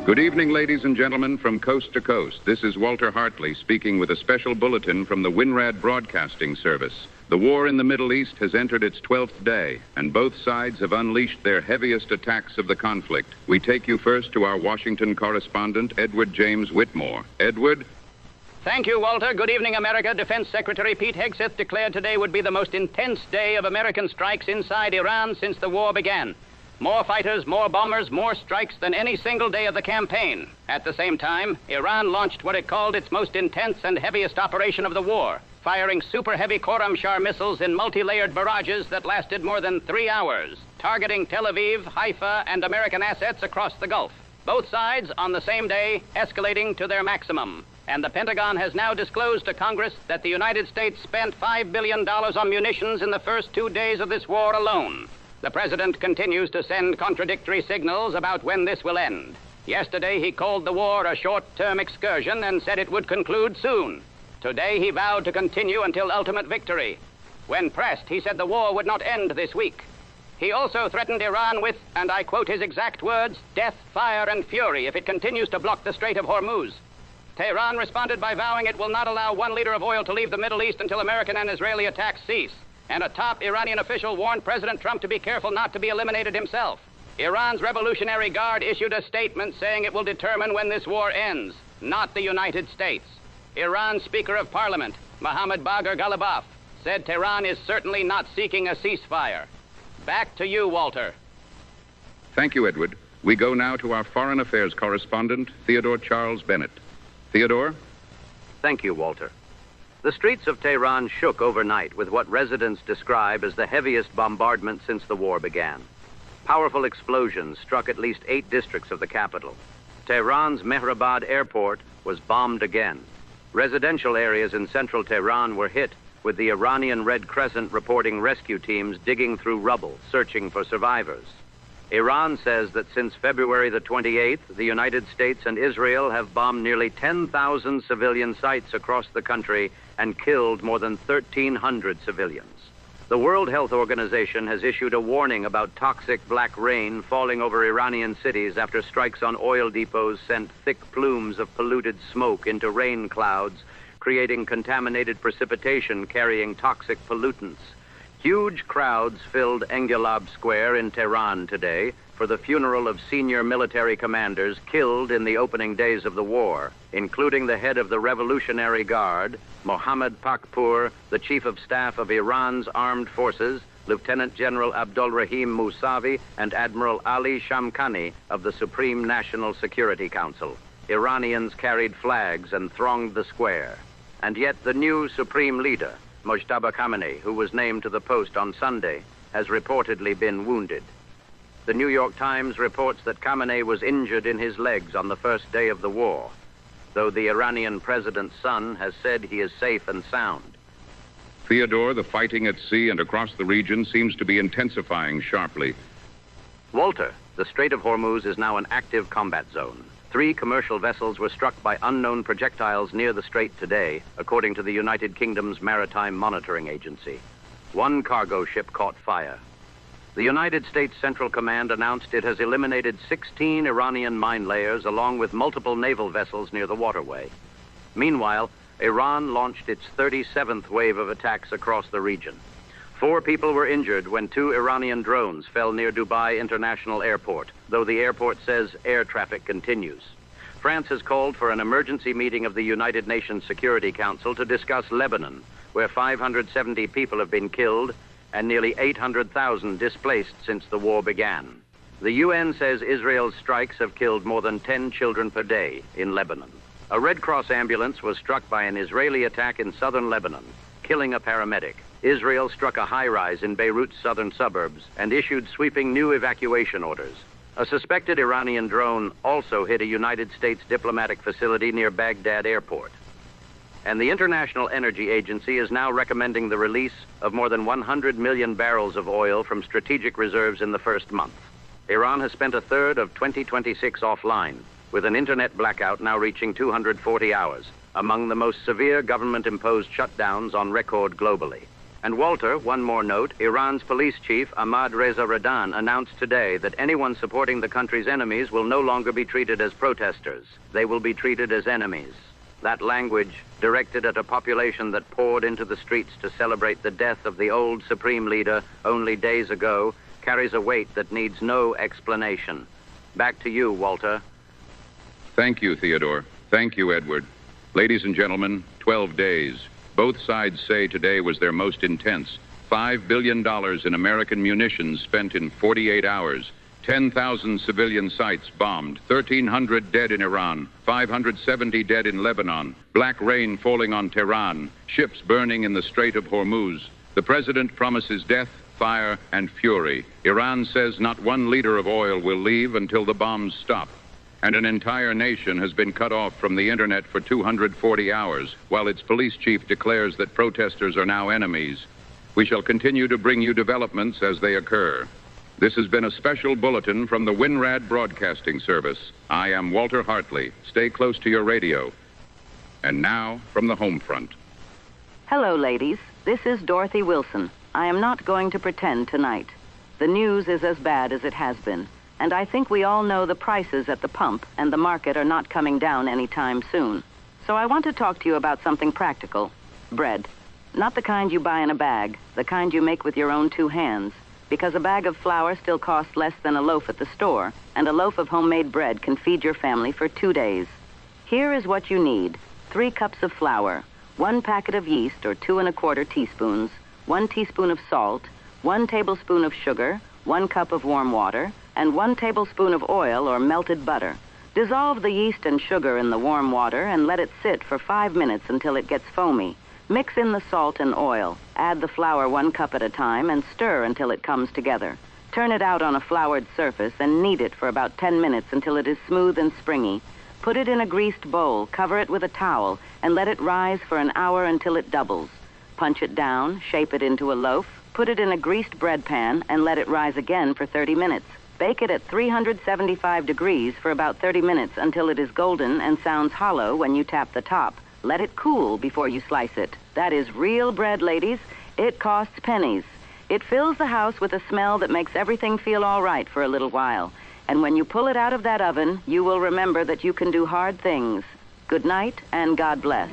Good evening, ladies and gentlemen, from coast to coast. This is Walter Hartley speaking with a special bulletin from the WINRAD Broadcasting Service. The war in the Middle East has entered its 12th day, and both sides have unleashed their heaviest attacks of the conflict. We take you first to our Washington correspondent, Edward James Whitmore. Edward? Thank you, Walter. Good evening, America. Defense Secretary Pete Hegseth declared today would be the most intense day of American strikes inside Iran since the war began. More fighters, more bombers, more strikes than any single day of the campaign. At the same time, Iran launched what it called its most intense and heaviest operation of the war, firing super-heavy Khoramshahr missiles in multi-layered barrages that lasted more than 3 hours, targeting Tel Aviv, Haifa, and American assets across the Gulf. Both sides, on the same day, escalating to their maximum. And the Pentagon has now disclosed to Congress that the United States spent $5 billion on munitions in the first 2 days of this war alone. The president continues to send contradictory signals about when this will end. Yesterday, he called the war a short-term excursion and said it would conclude soon. Today, he vowed to continue until ultimate victory. When pressed, he said the war would not end this week. He also threatened Iran with, and I quote his exact words, death, fire, and fury if it continues to block the Strait of Hormuz. Tehran responded by vowing it will not allow 1 liter of oil to leave the Middle East until American and Israeli attacks cease. And a top Iranian official warned President Trump to be careful not to be eliminated himself. Iran's Revolutionary Guard issued a statement saying it will determine when this war ends, not the United States. Iran's Speaker of Parliament, Mohammad Bagher Ghalibaf, said Tehran is certainly not seeking a ceasefire. Back to you, Walter. Thank you, Edward. We go now to our Foreign Affairs correspondent, Theodore Charles Bennett. Theodore? Thank you, Walter. The streets of Tehran shook overnight with what residents describe as the heaviest bombardment since the war began. Powerful explosions struck at least 8 districts of the capital. Tehran's Mehrabad airport was bombed again. Residential areas in central Tehran were hit, with the Iranian Red Crescent reporting rescue teams digging through rubble, searching for survivors. Iran says that since February the 28th, the United States and Israel have bombed nearly 10,000 civilian sites across the country and killed more than 1,300 civilians. The World Health Organization has issued a warning about toxic black rain falling over Iranian cities after strikes on oil depots sent thick plumes of polluted smoke into rain clouds, creating contaminated precipitation carrying toxic pollutants. Huge crowds filled Engilab Square in Tehran today for the funeral of senior military commanders killed in the opening days of the war, including the head of the Revolutionary Guard, Mohammad Pakpour, the Chief of Staff of Iran's Armed Forces, Lieutenant General Abdolrahim Mousavi, and Admiral Ali Shamkhani of the Supreme National Security Council. Iranians carried flags and thronged the square. And yet the new supreme leader, Mojtaba Khamenei, who was named to the post on Sunday, has reportedly been wounded. The New York Times reports that Khamenei was injured in his legs on the first day of the war, though the Iranian president's son has said he is safe and sound. Theodore, the fighting at sea and across the region seems to be intensifying sharply. Walter, the Strait of Hormuz is now an active combat zone. 3 commercial vessels were struck by unknown projectiles near the strait today, according to the United Kingdom's Maritime Monitoring Agency. 1 cargo ship caught fire. The United States Central Command announced it has eliminated 16 Iranian mine layers along with multiple naval vessels near the waterway. Meanwhile, Iran launched its 37th wave of attacks across the region. 4 people were injured when 2 Iranian drones fell near Dubai International Airport, though the airport says air traffic continues. France has called for an emergency meeting of the United Nations Security Council to discuss Lebanon, where 570 people have been killed and nearly 800,000 displaced since the war began. The UN says Israel's strikes have killed more than 10 children per day in Lebanon. A Red Cross ambulance was struck by an Israeli attack in southern Lebanon, killing a paramedic. Israel struck a high-rise in Beirut's southern suburbs and issued sweeping new evacuation orders. A suspected Iranian drone also hit a United States diplomatic facility near Baghdad airport. And the International Energy Agency is now recommending the release of more than 100 million barrels of oil from strategic reserves in the first month. Iran has spent a third of 2026 offline, with an internet blackout now reaching 240 hours, among the most severe government-imposed shutdowns on record globally. And Walter, one more note, Iran's police chief Ahmad Reza Radan announced today that anyone supporting the country's enemies will no longer be treated as protesters. They will be treated as enemies. That language, directed at a population that poured into the streets to celebrate the death of the old supreme leader only days ago, carries a weight that needs no explanation. Back to you, Walter. Thank you, Theodore. Thank you, Edward. Ladies and gentlemen, 12 days. Both sides say today was their most intense. $5 billion in American munitions spent in 48 hours. 10,000 civilian sites bombed. 1,300 dead in Iran. 570 dead in Lebanon. Black rain falling on Tehran. Ships burning in the Strait of Hormuz. The president promises death, fire, and fury. Iran says not one liter of oil will leave until the bombs stop. And an entire nation has been cut off from the internet for 240 hours, while its police chief declares that protesters are now enemies. We shall continue to bring you developments as they occur. This has been a special bulletin from the WINRAD Broadcasting Service. I am Walter Hartley. Stay close to your radio. And now, from the home front. Hello, ladies. This is Dorothy Wilson. I am not going to pretend tonight. The news is as bad as it has been. And I think we all know the prices at the pump and the market are not coming down anytime soon. So I want to talk to you about something practical. Bread. Not the kind you buy in a bag, the kind you make with your own two hands. Because a bag of flour still costs less than a loaf at the store, and a loaf of homemade bread can feed your family for 2 days. Here is what you need. 3 cups of flour, 1 packet of yeast or 2 1/4 teaspoons, 1 teaspoon of salt, 1 tablespoon of sugar, 1 cup of warm water, and 1 tablespoon of oil or melted butter. Dissolve the yeast and sugar in the warm water and let it sit for 5 minutes until it gets foamy. Mix in the salt and oil. Add the flour 1 cup at a time and stir until it comes together. Turn it out on a floured surface and knead it for about 10 minutes until it is smooth and springy. Put it in a greased bowl, cover it with a towel, and let it rise for an hour until it doubles. Punch it down, shape it into a loaf, put it in a greased bread pan, and let it rise again for 30 minutes. Bake it at 375 degrees for about 30 minutes until it is golden and sounds hollow when you tap the top. Let it cool before you slice it. That is real bread, ladies. It costs pennies. It fills the house with a smell that makes everything feel all right for a little while. And when you pull it out of that oven, you will remember that you can do hard things. Good night, and God bless.